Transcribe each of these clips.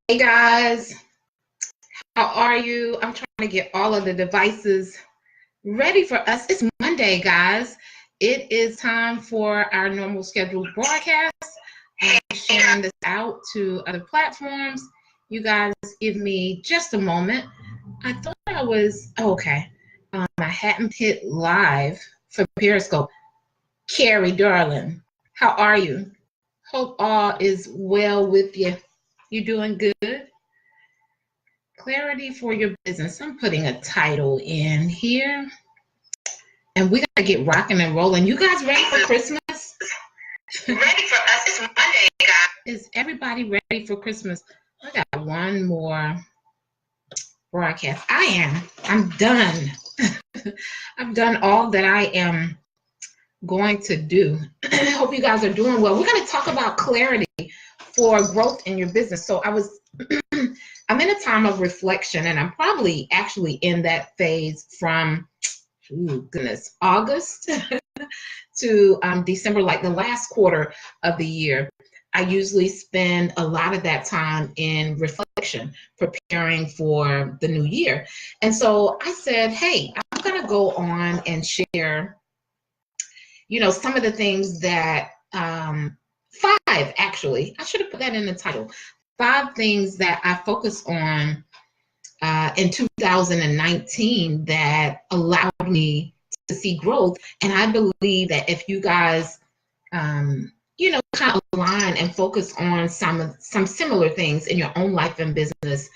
Hey guys, how are you? I'm trying to get all of the devices ready for us. It's Monday, guys. It is time for our normal scheduled broadcast. I'm sharing this out to other platforms. You guys give me just a moment. I thought I was, okay. I hadn't hit live for Periscope. Carrie, darling, how are you? Hope all is well with you. You doing good? Clarity for your business. I'm putting a title in here. And we gotta get rocking and rolling. You guys ready for Christmas? Ready for us. It's Monday, guys. Is everybody ready for Christmas? I got one more broadcast. I am. I'm done. I've done all that I am going to do. I hope you guys are doing well. We're going to talk about clarity for growth in your business. So I'm in a time of reflection, and I'm probably actually in that phase from, August to December, like the last quarter of the year. I usually spend a lot of that time in reflection, preparing for the new year. And so I said, hey, I'm going to go on and share, some of the things that, 5 actually, I should have put that in the title, 5 things that I focus on in 2019 that allowed me to see growth. And I believe that if you guys, kind of align and focus on some similar things in your own life and business,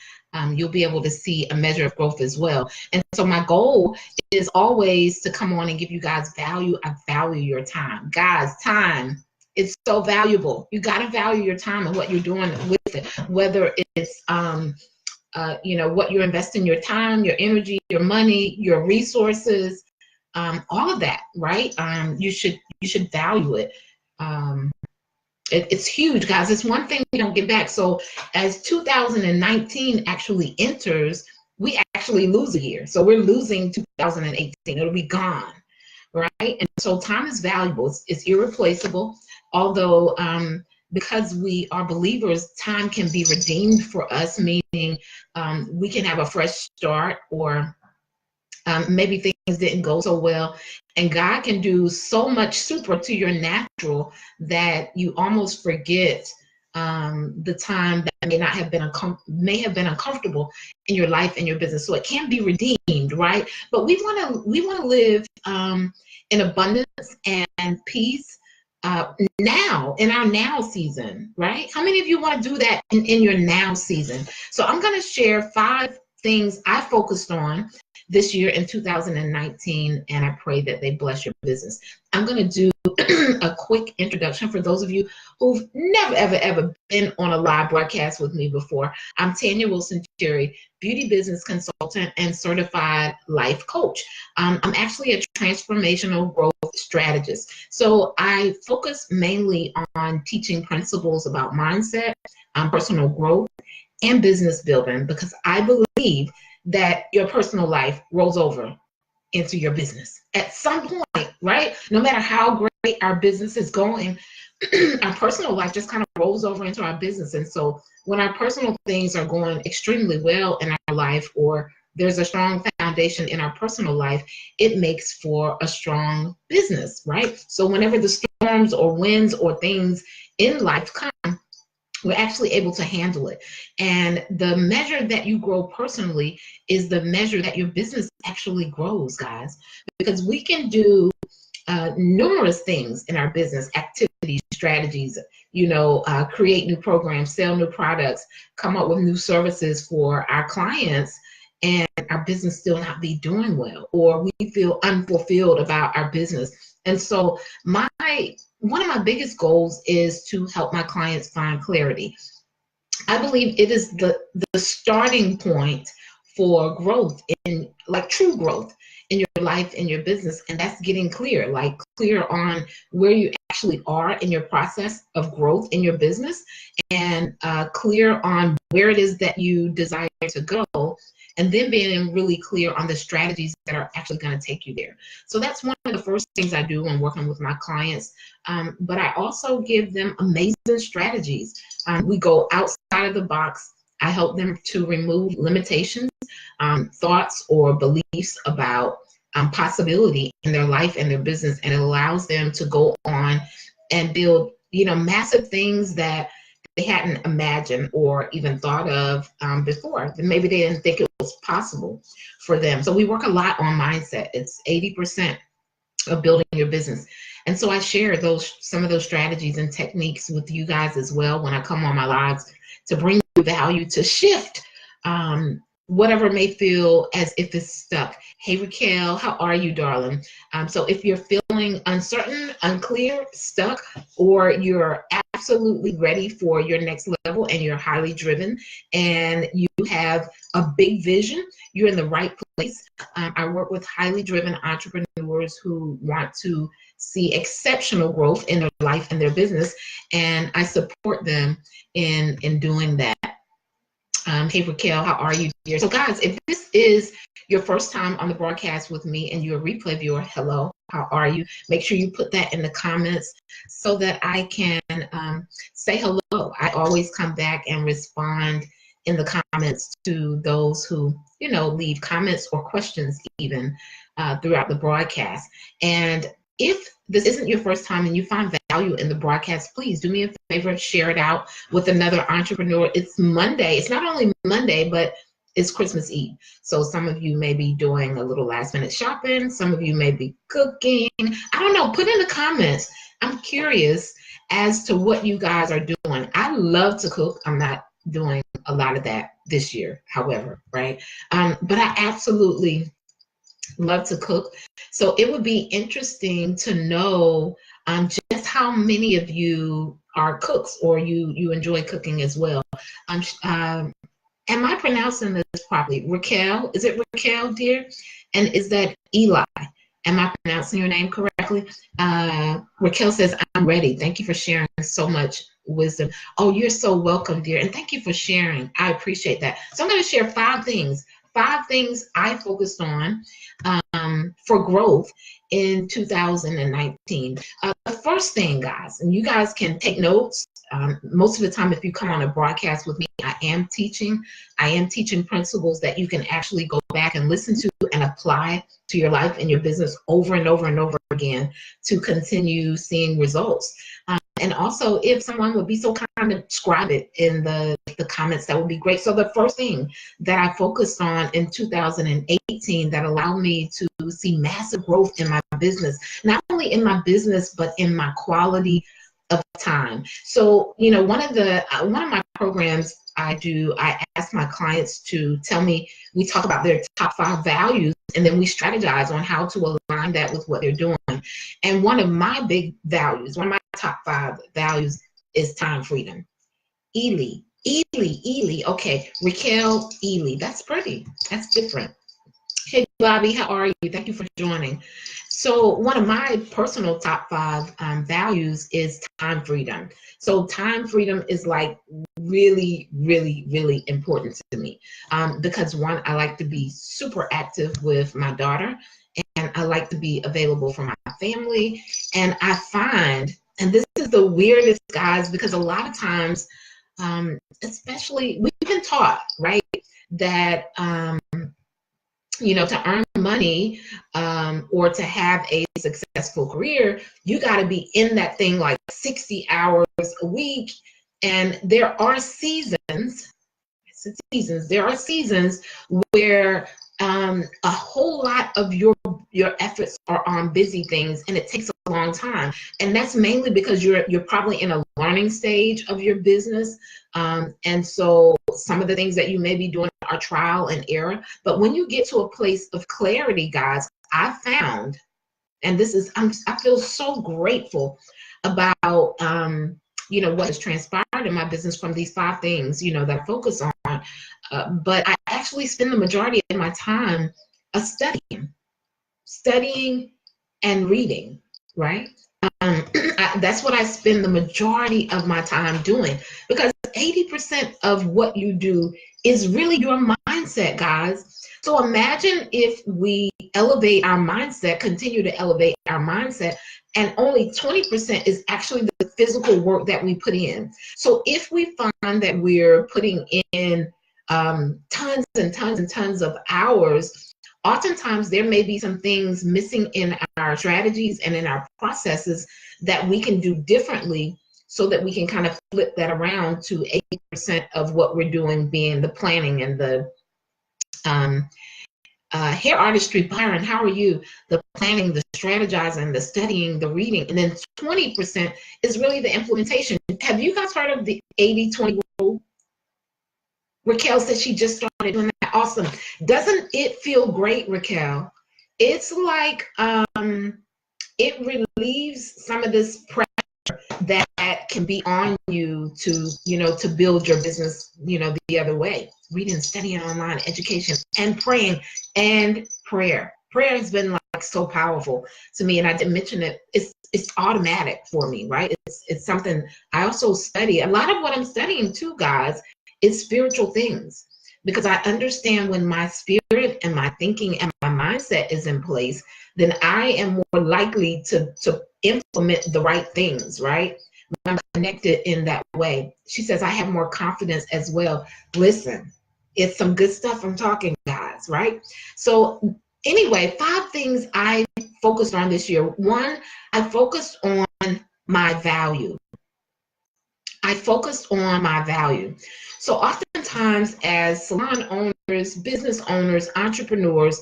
you'll be able to see a measure of growth as well. And so my goal is always to come on and give you guys value. I value your time. Guys, time is so valuable. You got to value your time and what you're doing with it, whether it's, what you're investing your time, your energy, your money, your resources, all of that, right? You should value it. It's huge, guys. It's one thing we don't get back. So as 2019 actually enters, we actually lose a year. So we're losing 2018. It'll be gone, right? And so time is valuable. It's irreplaceable. Although because we are believers, time can be redeemed for us, meaning we can have a fresh start, or maybe things didn't go so well, and God can do so much super to your natural that you almost forget the time that may have been uncomfortable in your life and your business. So it can be redeemed, right? But we want to live in abundance and peace now, in our now season, right? How many of you want to do that in your now season? So I'm going to share 5 things I focused on this year in 2019, and I pray that they bless your business. I'm going to do a quick introduction for those of you who've never, ever been on a live broadcast with me before. I'm Tanya Wilson-Cherry, beauty business consultant and certified life coach. I'm actually a transformational growth strategist. So I focus mainly on teaching principles about mindset, personal growth, and business building, because I believe that your personal life rolls over into your business at some point, right? No matter how great our business is going, our personal life just kind of rolls over into our business. And so when our personal things are going extremely well in our life, or there's a strong foundation in our personal life, it makes for a strong business, right? So whenever the storms or winds or things in life come, we're actually able to handle it. And the measure that you grow personally is the measure that your business actually grows, guys, because we can do numerous things in our business, activities, strategies, create new programs, sell new products, come up with new services for our clients, and our business still not be doing well, or we feel unfulfilled about our business. And so one of my biggest goals is to help my clients find clarity. I believe it is the starting point for growth, in like true growth in your life, in your business, and that's getting clear on where you actually are in your process of growth in your business, and clear on where it is that you desire to go, and then being really clear on the strategies that are actually going to take you there. So that's one of the first things I do when working with my clients. But I also give them amazing strategies. We go outside of the box. I help them to remove limitations, thoughts or beliefs about possibility in their life and their business, and it allows them to go on and build, massive things that they hadn't imagined or even thought of before. Maybe they didn't think it was possible for them. So we work a lot on mindset. It's 80% of building your business. And so I share some of those strategies and techniques with you guys as well when I come on my lives to bring you value to shift whatever may feel as if it's stuck. Hey, Raquel, how are you, darling? So if you're feeling uncertain, unclear, stuck, or you're absolutely ready for your next level and you're highly driven and you have a big vision, you're in the right place. I work with highly driven entrepreneurs who want to see exceptional growth in their life and their business, and I support them in doing that. Hey, Raquel, how are you, dear? So guys, if this is your first time on the broadcast with me and you're a replay viewer, hello, how are you? Make sure you put that in the comments so that I can say hello. I always come back and respond in the comments to those who, leave comments or questions even throughout the broadcast. And if this isn't your first time and you find value in the broadcast, please do me a favor, share it out with another entrepreneur. It's Monday. It's not only Monday, but it's Christmas Eve. So some of you may be doing a little last minute shopping. Some of you may be cooking. I don't know. Put in the comments. I'm curious as to what you guys are doing. I love to cook. I'm not doing a lot of that this year, however, right? But I absolutely love to cook. So it would be interesting to know just how many of you are cooks or you enjoy cooking as well. Am I pronouncing this properly? Raquel, is it Raquel, dear? And is that Eli? Am I pronouncing your name correctly? Raquel says, I'm ready. Thank you for sharing so much wisdom. Oh, you're so welcome, dear. And thank you for sharing. I appreciate that. So I'm going to share 5 things I focused on for growth in 2019. The first thing, guys, and you guys can take notes. Most of the time, if you come on a broadcast with me, I am teaching principles that you can actually go back and listen to and apply to your life and your business over and over and over again to continue seeing results. And also, if someone would be so kind to describe it in the comments, that would be great. So the first thing that I focused on in 2018 that allowed me to see massive growth in my business, not only in my business, but in my quality of time. So, one of my programs I ask my clients to tell me, we talk about their top 5 values, and then we strategize on how to align that with what they're doing. And one of my big values, one of my top 5 values is time freedom. Ely. Okay, Raquel Ely. That's pretty. That's different. Hey, Bobby, how are you? Thank you for joining. So one of my personal top 5 values is time freedom. So time freedom is like really, really, really important to me because one, I like to be super active with my daughter, and I like to be available for my family. And I find, and this is the weirdest, guys, because a lot of times, especially we've been taught, right, that to earn money or to have a successful career, you got to be in that thing like 60 hours a week. And there are seasons where a whole lot of your efforts are on busy things, and it takes a long time. And that's mainly because you're probably in a learning stage of your business. And so some of the things that you may be doing are trial and error. But when you get to a place of clarity, guys, I found, and I feel so grateful about what has transpired in my business from these 5 things that I focus on. But I actually spend the majority of my time studying and reading, right? That's what I spend the majority of my time doing, because 80% of what you do is really your mindset, guys. So imagine if we elevate our mindset, continue to elevate our mindset, and only 20% is actually the physical work that we put in. So if we find that we're putting in tons and tons and tons of hours, oftentimes there may be some things missing in our strategies and in our processes that we can do differently, so that we can kind of flip that around to 80% of what we're doing being the planning and the hair artistry. Byron, how are you? The planning, the strategizing, the studying, the reading, and then 20% is really the implementation. Have you guys heard of the 80-20 rule? Raquel said she just started doing that. Awesome. Doesn't it feel great, Raquel? It's like it relieves some of this pressure that can be on you to, to build your business, the other way. Reading, studying online, education, and praying, and prayer. Prayer has been like so powerful to me, and I didn't mention it. It's automatic for me, right? It's something I also study. A lot of what I'm studying too, guys, is spiritual things, because I understand when my spirit and my thinking and my mindset is in place, then I am more likely to implement the right things, right? When I'm connected in that way. She says, I have more confidence as well. Listen, it's some good stuff I'm talking, guys, right? So anyway, 5 things I focused on this year. 1, I focused on my value. I focused on my value. So oftentimes as salon owners, business owners, entrepreneurs,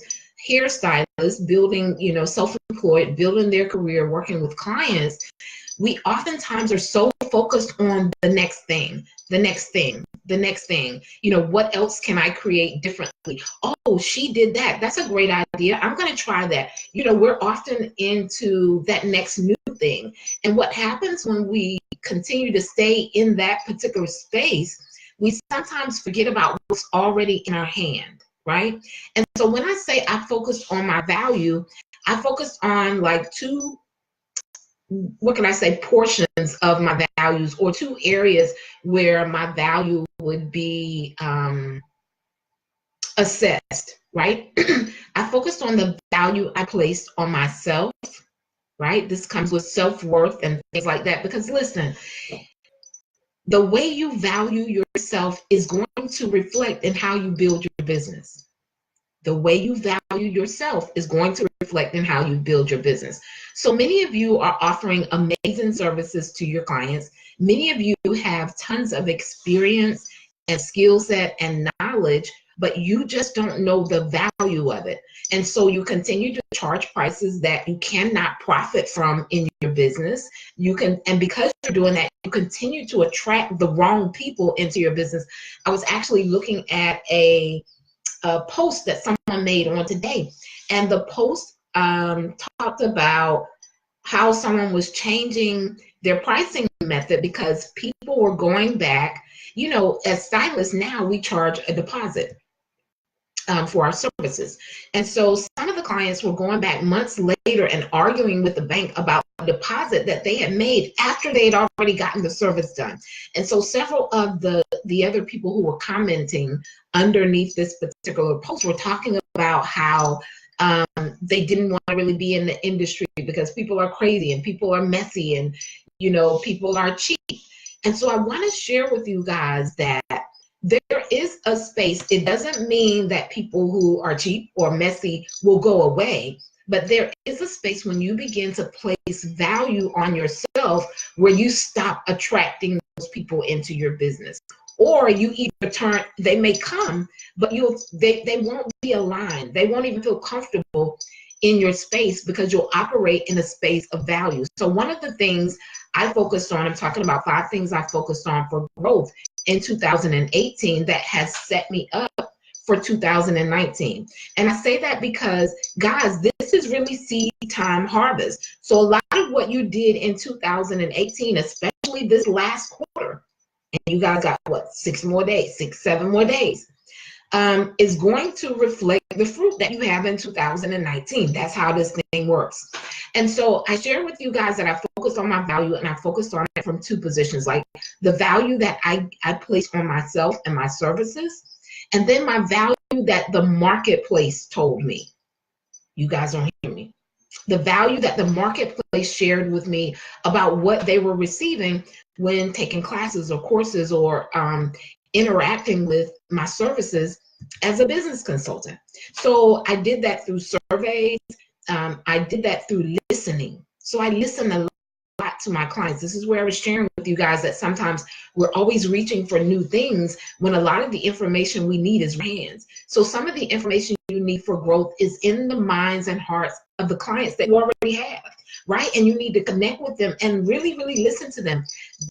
hairstylists, building, self-employed, building their career, working with clients, we oftentimes are so focused on the next thing, the next thing, the next thing. What else can I create differently? Oh, she did that. That's a great idea. I'm going to try that. We're often into that next new thing. And what happens when we continue to stay in that particular space, we sometimes forget about what's already in our hand, right? And so when I say I focused on my value, I focused on like 2, what can I say, portions of my values, or 2 areas where my value would be assessed, right? I focused on the value I placed on myself, right? This comes with self-worth and things like that, because listen, the way you value yourself is going to reflect in how you build your business. The way you value yourself is going to reflect in how you build your business. So many of you are offering amazing services to your clients. Many of you have tons of experience and skill set and knowledge, but you just don't know the value of it. And so you continue to charge prices that you cannot profit from in your business. And because you're doing that, you continue to attract the wrong people into your business. I was actually looking at a post that someone made on today, and the post talked about how someone was changing their pricing method because people were going back. As stylists now, we charge a deposit for our services. And so some of the clients were going back months later and arguing with the bank about a deposit that they had made after they had already gotten the service done. And so several of the other people who were commenting underneath this particular post were talking about how they didn't want to really be in the industry because people are crazy and people are messy and, people are cheap. And so I want to share with you guys that there is a space. It doesn't mean that people who are cheap or messy will go away, but there is a space when you begin to place value on yourself where you stop attracting those people into your business. Or you either they may come, but they won't be aligned. They won't even feel comfortable in your space because you'll operate in a space of value. So one of the things I focused on, I'm talking about 5 things I focused on for growth in 2018 that has set me up for 2019. And I say that because, guys, this is really seed time harvest. So a lot of what you did in 2018, especially this last quarter, and you guys got what, 6 more days, 7 more days, is going to reflect the fruit that you have in 2019. That's how this thing works. And so I share with you guys that I focused on my value, and I focused on it from 2 positions, like the value that I place on myself and my services, And then my value that the marketplace told me. You guys don't hear me. The value that the marketplace shared with me about what they were receiving when taking classes or courses or interacting with my services as a business consultant. So I did that through surveys. I did that through listening. So I listened a lot to my clients. This is where I was sharing with you guys that sometimes we're always reaching for new things when a lot of the information we need is hands. So some of the information you need for growth is in the minds and hearts of the clients that you already have, right? And you need to connect with them and really, really listen to them.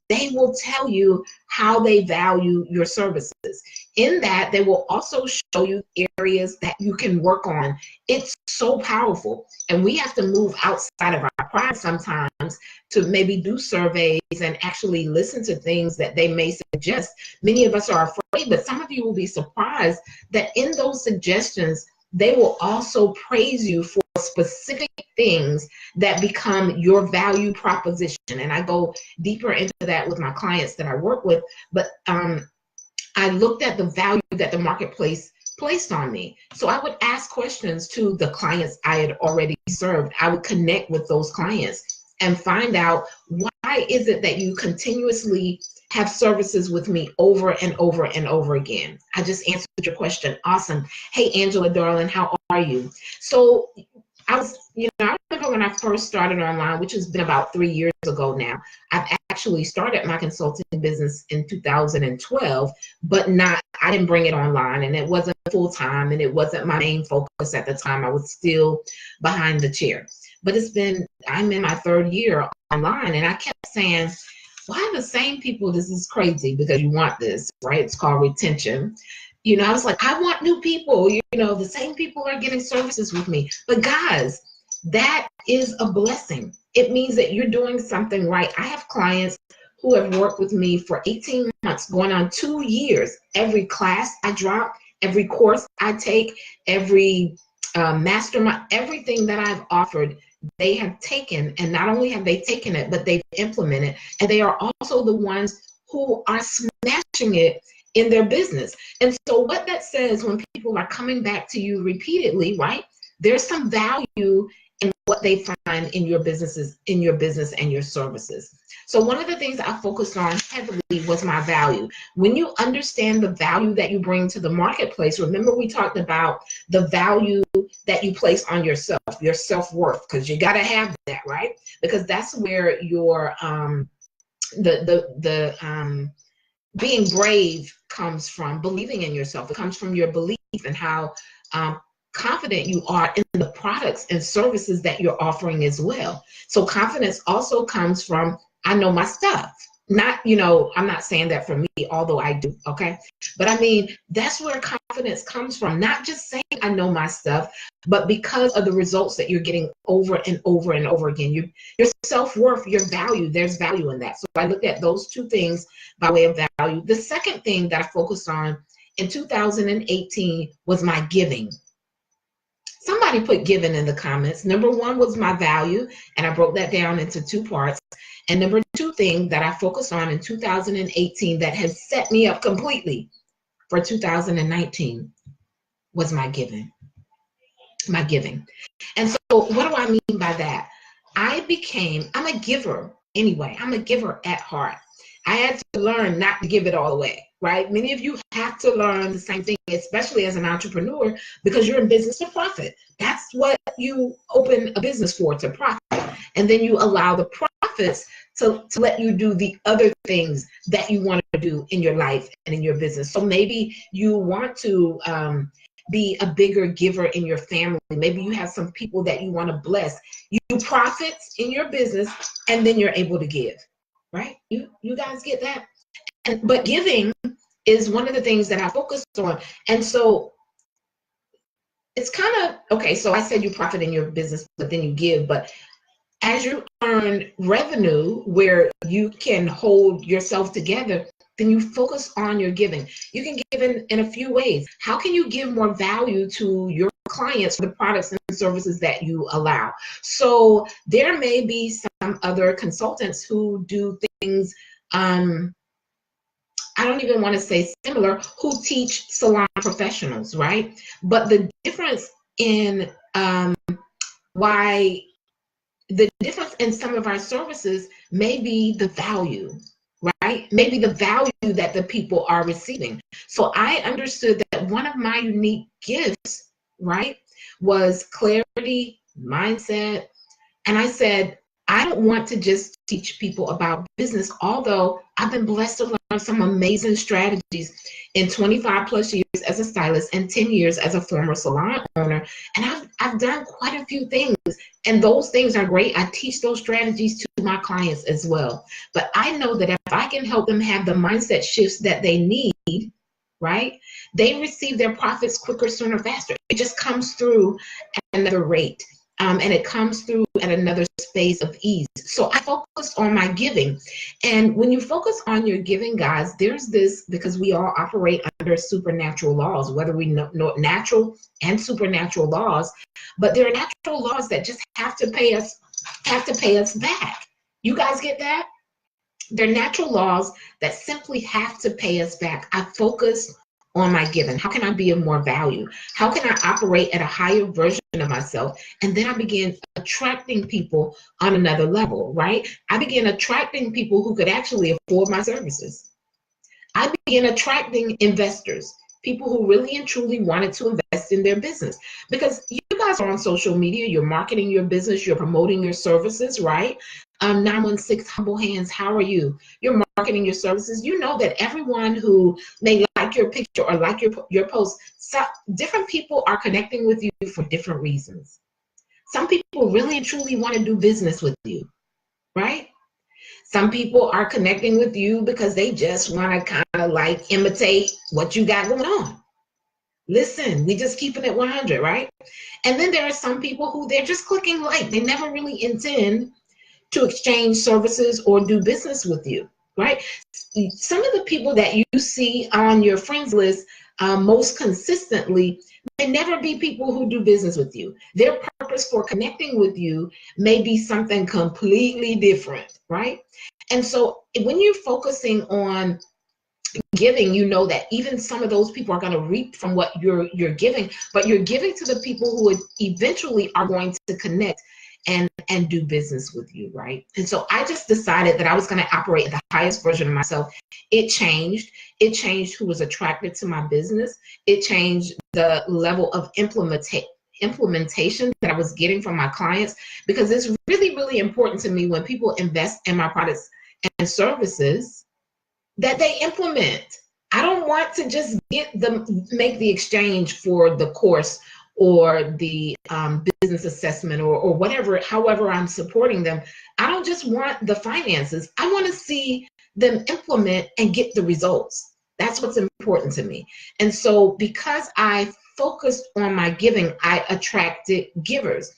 They will tell you how they value your services. In that, they will also show you areas that you can work on. It's so powerful. And we have to move outside of our pride sometimes to maybe do surveys and actually listen to things that they may suggest. Many of us are afraid, but some of you will be surprised that in those suggestions, they will also praise you for specific things that become your value proposition. And I go deeper into that with my clients that I work with, but I looked at the value that the marketplace placed on me. So I would ask questions to the clients I had already served. I would connect with those clients and find out, why is it that you continuously have services with me over and over and over again? I just answered your question. Awesome. Hey, Angela, darling, how are you? So I remember when I first started online, which has been about 3 years ago now. I've actually started my consulting business in 2012, but I didn't bring it online, and it wasn't full time, and it wasn't my main focus at the time. I was still behind the chair. But I'm in my 3rd year online, and I kept saying, why the same people? This is crazy, because you want this, right? It's called retention. I was like, I want new people. The same people are getting services with me. But guys, that is a blessing. It means that you're doing something right. I have clients who have worked with me for 18 months, going on 2 years. Every class I drop, every course I take, every mastermind, everything that I've offered, they have taken. And not only have they taken it, but they've implemented. And they are also the ones who are smashing it in their business. And so what that says, when people are coming back to you repeatedly, right, there's some value in what they find in your business and your services. So one of the things I focused on heavily was my value. When you understand the value that you bring to the marketplace, remember we talked about the value that you place on yourself, your self-worth, because you got to have that, right? Because that's where your being brave comes from, believing in yourself. It comes from your belief and how confident you are in the products and services that you're offering as well. So confidence also comes from, I know my stuff. I'm not saying that for me, although I do, okay? But I mean, that's where confidence comes from. Not just saying I know my stuff, but because of the results that you're getting over and over and over again. Your self-worth, your value, there's value in that. So I looked at those 2 things by way of value. The second thing that I focused on in 2018 was my giving. Somebody put giving in the comments. Number 1 was my value, and I broke that down into 2 parts. And number 2 thing that I focused on in 2018 that has set me up completely for 2019 was my giving. My giving. And so what do I mean by that? I'm a giver anyway. I'm a giver at heart. I had to learn not to give it all away, right? Many of you have to learn the same thing, especially as an entrepreneur, because you're in business for profit. That's what you open a business for, to profit. And then you allow the profits to let you do the other things that you want to do in your life and in your business. So maybe you want to be a bigger giver in your family. Maybe you have some people that you want to bless. You do profits in your business, and then you're able to give, right? You guys get that? But giving is one of the things that I focused on. And so it's kind of, okay, so I said you profit in your business, but then you give. But as you earn revenue where you can hold yourself together, then you focus on your giving. You can give in a few ways. How can you give more value to your clients for the products and services that you allow? So there may be some other consultants who do things, I I don't even want to say similar, who teach salon professionals, right? But the difference in why the difference in some of our services may be the value, right? Maybe the value that the people are receiving. So I understood that one of my unique gifts, right, was clarity, mindset. And I said, I don't want to just teach people about business, although I've been blessed to learn some amazing strategies in 25 plus years as a stylist and 10 years as a former salon owner. And I've done quite a few things, and those things are great. I teach those strategies to my clients as well. But I know that if I can help them have the mindset shifts that they need, right, they receive their profits quicker, sooner, faster. It just comes through at another rate. And it comes through at another space of ease. So I focused on my giving. And when you focus on your giving, guys, there's this, because we all operate under supernatural laws, whether we know natural and supernatural laws, but there are natural laws that just have to pay us back. You guys get that? They're natural laws that simply have to pay us back. I focused on my giving. How can I be of more value? How can I operate at a higher version of myself? And then I began attracting people on another level, right? I began attracting people who could actually afford my services. I began attracting investors, people who really and truly wanted to invest in their business. Because you guys are on social media, you're marketing your business, you're promoting your services, right? 916 Humble Hands, how are you? You're marketing your services. You know that everyone who may like your picture or like your post, different people are connecting with you for different reasons. Some people really and truly want to do business with you, right? Some people are connecting with you because they just want to kind of like imitate what you got going on. Listen, we just keeping it 100, right? And then there are some people who they're just clicking like. They never really intend to exchange services or do business with you, right? Some of the people that you see on your friends list most consistently may never be people who do business with you. Their purpose for connecting with you may be something completely different, right? And so when you're focusing on giving, you know that even some of those people are going to reap from what you're giving, but you're giving to the people who eventually are going to connect and do business with you, right? And so I just decided that I was going to operate at the highest version of myself. It changed who was attracted to my business. It changed the level of implementation that I was getting from my clients, because it's really, really important to me when people invest in my products and services that they implement. I don't want to just make the exchange for the course or the business assessment or whatever, however I'm supporting them. I don't just want the finances. I want to see them implement and get the results. That's what's important to me. And so because I focused on my giving, I attracted givers.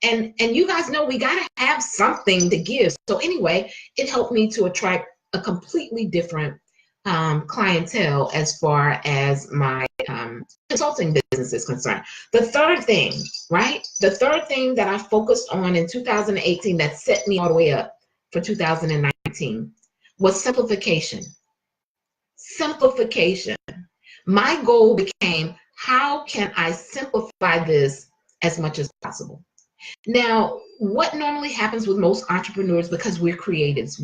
And you guys know we got to have something to give. So anyway, it helped me to attract a completely different clientele as far as my consulting business is concerned. The third thing, right? The third thing that I focused on in 2018 that set me all the way up for 2019 was simplification. Simplification. My goal became, how can I simplify this as much as possible? Now, what normally happens with most entrepreneurs, because we're creatives,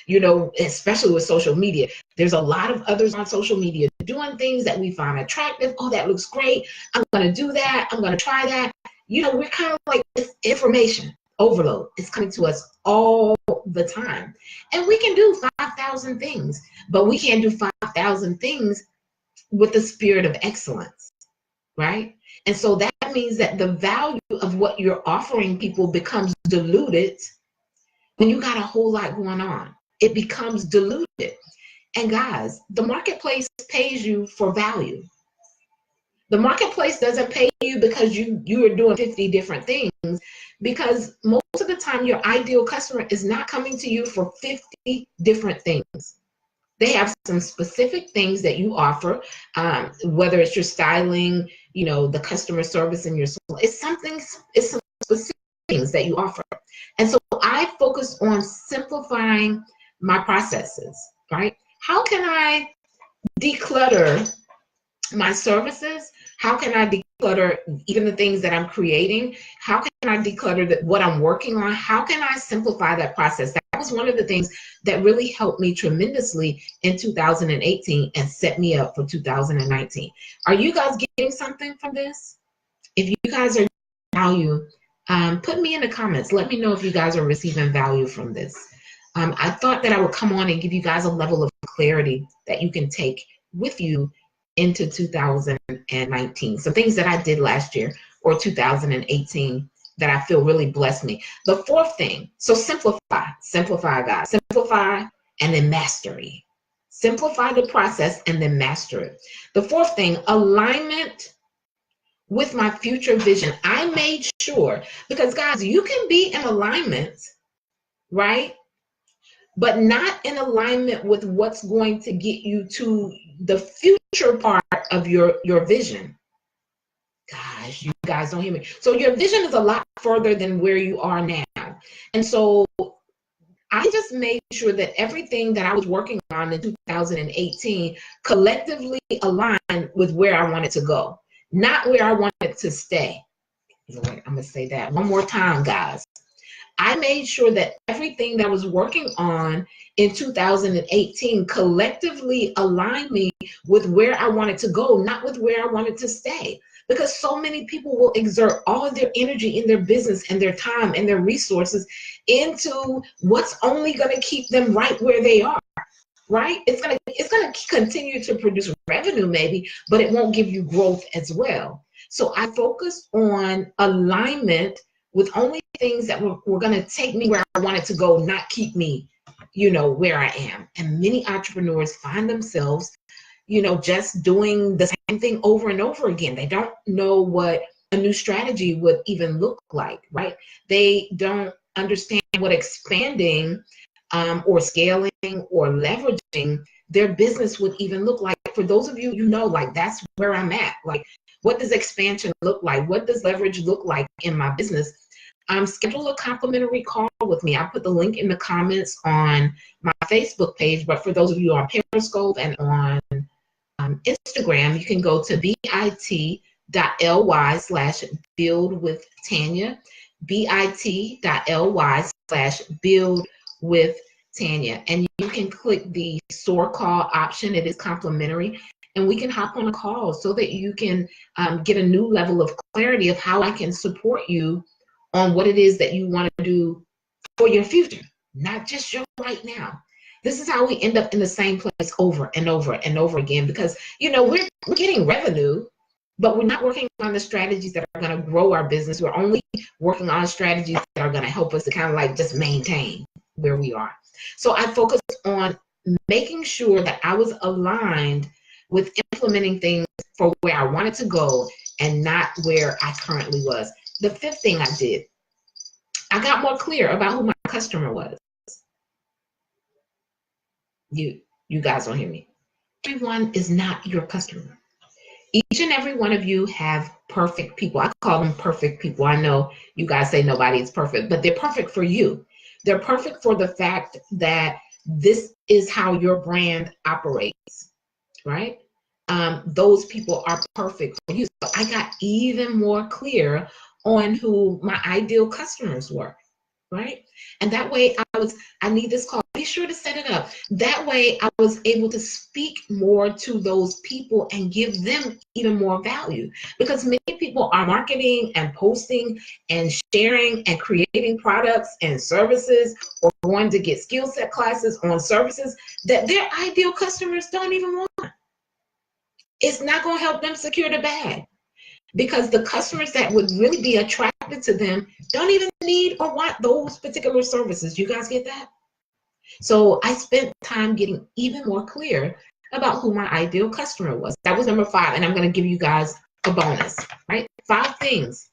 you know, especially with social media, there's a lot of others on social media doing things that we find attractive. Oh, that looks great. I'm going to do that. I'm going to try that. You know, we're kind of like this information overload. It's coming to us all the time. And we can do 5,000 things, but we can't do 5,000 things with the spirit of excellence, right? And so that means that the value of what you're offering people becomes diluted when you got a whole lot going on. It becomes diluted. And guys, the marketplace pays you for value. The marketplace doesn't pay you because you are doing 50 different things, because most of the time your ideal customer is not coming to you for 50 different things. They have some specific things that you offer, whether it's your styling, you know, the customer service in your salon. It's some specific things that you offer. And so I focused on simplifying my processes, right? how can I declutter my services? How can I declutter even the things that I'm creating? How can I declutter what I'm working on? How can I simplify that process? That was one of the things that really helped me tremendously in 2018 and set me up for 2019. Are you guys getting something from this? If you guys are value, put me in the comments. Let me know if you guys are receiving value from this. I thought that I would come on and give you guys a level of clarity that you can take with you into 2019. Some things that I did last year or 2018 that I feel really blessed me. The fourth thing, so simplify, guys. Simplify and then mastery. Simplify the process and then master it. The fourth thing, alignment with my future vision. I made sure, because guys, you can be in alignment, right? But not in alignment with what's going to get you to the future part of your vision. Gosh, you guys don't hear me. So your vision is a lot further than where you are now. And so I just made sure that everything that I was working on in 2018 collectively aligned with where I wanted to go, not where I wanted to stay. I'm going to say that one more time, guys. I made sure that everything that I was working on in 2018 collectively aligned me with where I wanted to go, not with where I wanted to stay. Because so many people will exert all of their energy in their business and their time and their resources into what's only going to keep them right where they are, right? It's going to continue to produce revenue maybe, but it won't give you growth as well. So I focused on alignment with only things that were going to take me where I wanted to go, not keep me, where I am. And many entrepreneurs find themselves, just doing the same thing over and over again. They don't know what a new strategy would even look like, right? They don't understand what expanding or scaling or leveraging their business would even look like. For those of you, like that's where I'm at. Like, what does expansion look like? What does leverage look like in my business? Schedule a complimentary call with me. I'll put the link in the comments on my Facebook page, but for those of you on Periscope and on Instagram, you can go to bit.ly/buildwithtanya, bit.ly/buildwithtanya, and you can click the store call option. It is complimentary, and we can hop on a call so that you can get a new level of clarity of how I can support you on what it is that you want to do for your future, not just your right now. This is how we end up in the same place over and over and over again, because we're getting revenue, but we're not working on the strategies that are going to grow our business. We're only working on strategies that are going to help us to kind of like just maintain where we are. So I focused on making sure that I was aligned with implementing things for where I wanted to go and not where I currently was. The fifth thing I did, I got more clear about who my customer was. You guys don't hear me. Everyone is not your customer. Each and every one of you have perfect people. I call them perfect people. I know you guys say nobody is perfect, but they're perfect for you. They're perfect for the fact that this is how your brand operates, right? Those people are perfect for you. So I got even more clear on who my ideal customers were, right? And that way I need this call. Be sure to set it up. That way I was able to speak more to those people and give them even more value, because many people are marketing and posting and sharing and creating products and services, or going to get skill set classes on services that their ideal customers don't even want. It's not going to help them secure the bag, because the customers that would really be attracted to them don't even need or want those particular services. You guys get that? So I spent time getting even more clear about who my ideal customer was. That was number 5, and I'm going to give you guys a bonus, right? 5 things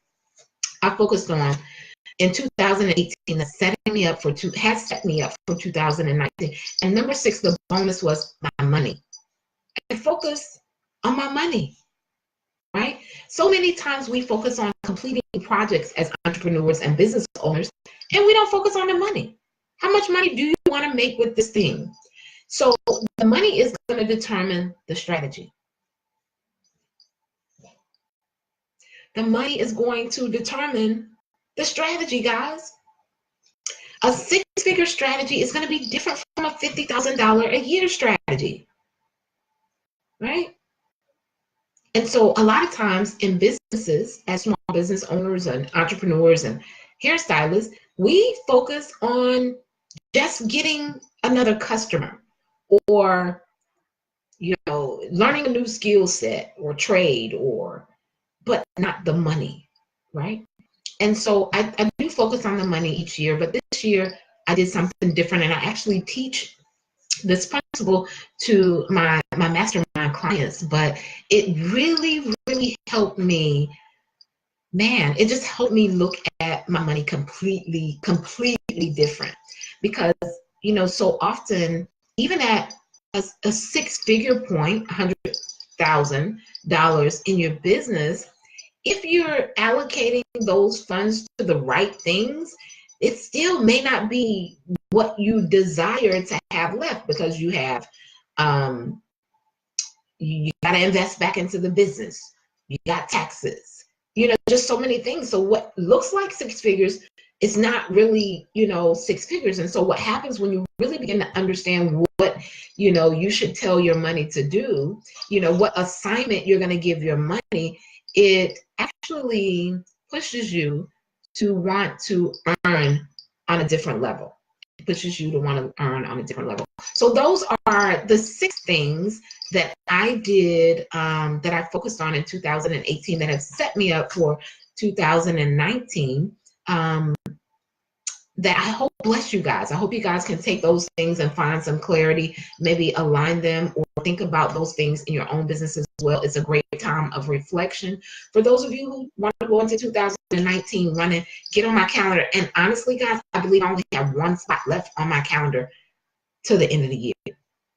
I focused on in 2018 that set me up for 2019. And number 6, the bonus was my money. I focused on my money. Right? So many times we focus on completing projects as entrepreneurs and business owners, and we don't focus on the money. How much money do you want to make with this thing? So the money is going to determine the strategy. The money is going to determine the strategy, guys. A six-figure strategy is going to be different from a $50,000 a year strategy, right? And so a lot of times in businesses, as small business owners and entrepreneurs and hairstylists, we focus on just getting another customer, or learning a new skill set or trade, but not the money, right? And so I do focus on the money each year, but this year I did something different, and I actually teach this principle to my mastermind clients. But it really helped me. Man, it just helped me look at my money completely different, because so often, even at a six-figure point, $100,000 in your business, if you're allocating those funds to the right things, it still may not be what you desire to have left, because you have you got to invest back into the business. You got taxes, just so many things. So what looks like six figures is not really, six figures. And so what happens when you really begin to understand what, you should tell your money to do, what assignment you're going to give your money, it actually pushes you to want to earn on a different level. It pushes you to want to earn on a different level. So those are the 6 things that I did, that I focused on in 2018, that have set me up for 2019, that I hope bless you guys. I hope you guys can take those things and find some clarity, maybe align them, or think about those things in your own business as well. It's a great time of reflection. For those of you who want to go into 2019 running, get on my calendar. And honestly, guys, I believe I only have 1 spot left on my calendar till the end of the year,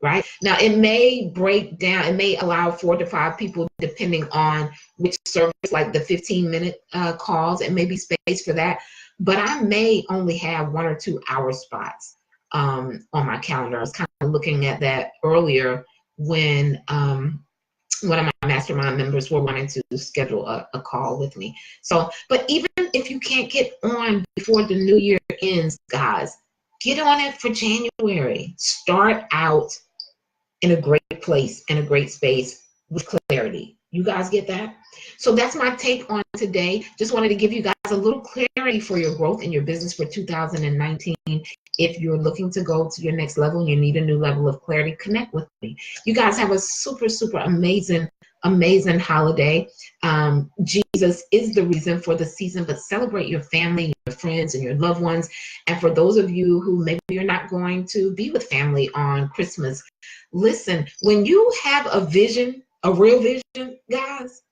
right? Now, it may break down, it may allow 4 to 5 people, depending on which service, like the 15-minute calls. It may be space for that. But I may only have 1 or 2 hour spots on my calendar. I was kind of looking at that earlier when one of my mastermind members were wanting to schedule a call with me. So, but even if you can't get on before the new year ends, guys, get on it for January. Start out in a great place, in a great space, with clarity. You guys get that? So that's my take on today. Just wanted to give you guys a little clarity for your growth in your business for 2019. If you're looking to go to your next level and you need a new level of clarity, connect with me. You guys have a super amazing holiday. Jesus is the reason for the season, but celebrate your family, your friends, and your loved ones. And for those of you who maybe you're not going to be with family on Christmas, listen, when you have a vision, a real vision, guys,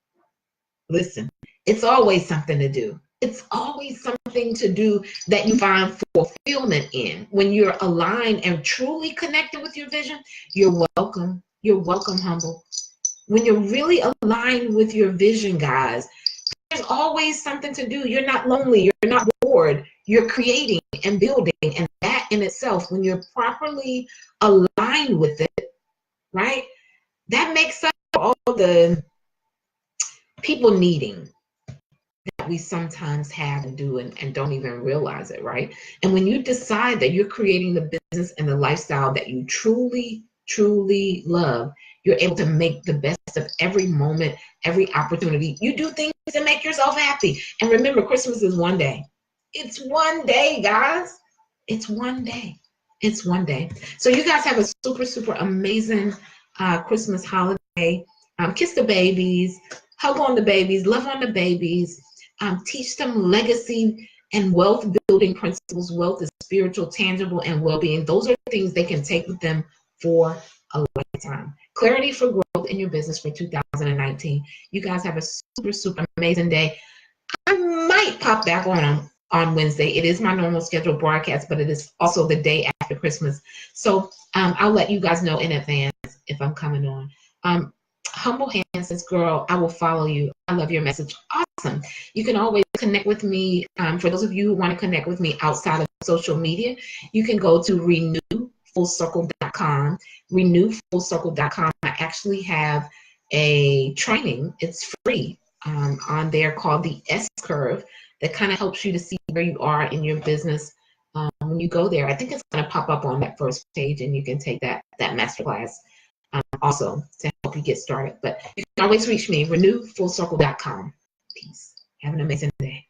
listen, it's always something to do. It's always something to do that you find fulfillment in. When you're aligned and truly connected with your vision, you're welcome. You're welcome, humble. When you're really aligned with your vision, guys, there's always something to do. You're not lonely. You're not bored. You're creating and building. And that in itself, when you're properly aligned with it, right, that makes up for all the people needing that we sometimes have and do and don't even realize it, right? And when you decide that you're creating the business and the lifestyle that you truly love, you're able to make the best of every moment, every opportunity. You do things to make yourself happy. And remember, Christmas is one day. It's one day, guys. It's one day. It's one day. So you guys have a super amazing Christmas holiday. Kiss the babies, hug on the babies, love on the babies, teach them legacy and wealth building principles. Wealth is spiritual, tangible, and well-being. Those are things they can take with them for a lifetime. Clarity for growth in your business for 2019. You guys have a super amazing day. I might pop back on Wednesday. It is my normal scheduled broadcast, but it is also the day after Christmas. So I'll let you guys know in advance if I'm coming on. Humble Hands says, girl, I will follow you. I love your message. Awesome. You can always connect with me. For those of you who want to connect with me outside of social media, you can go to renewfullcircle.com. Renewfullcircle.com. I actually have a training. It's free on there called the S curve that kind of helps you to see where you are in your business when you go there. I think it's going to pop up on that first page, and you can take that masterclass also to help you get started. But you can always reach me, renewfullcircle.com. Peace. Have an amazing day.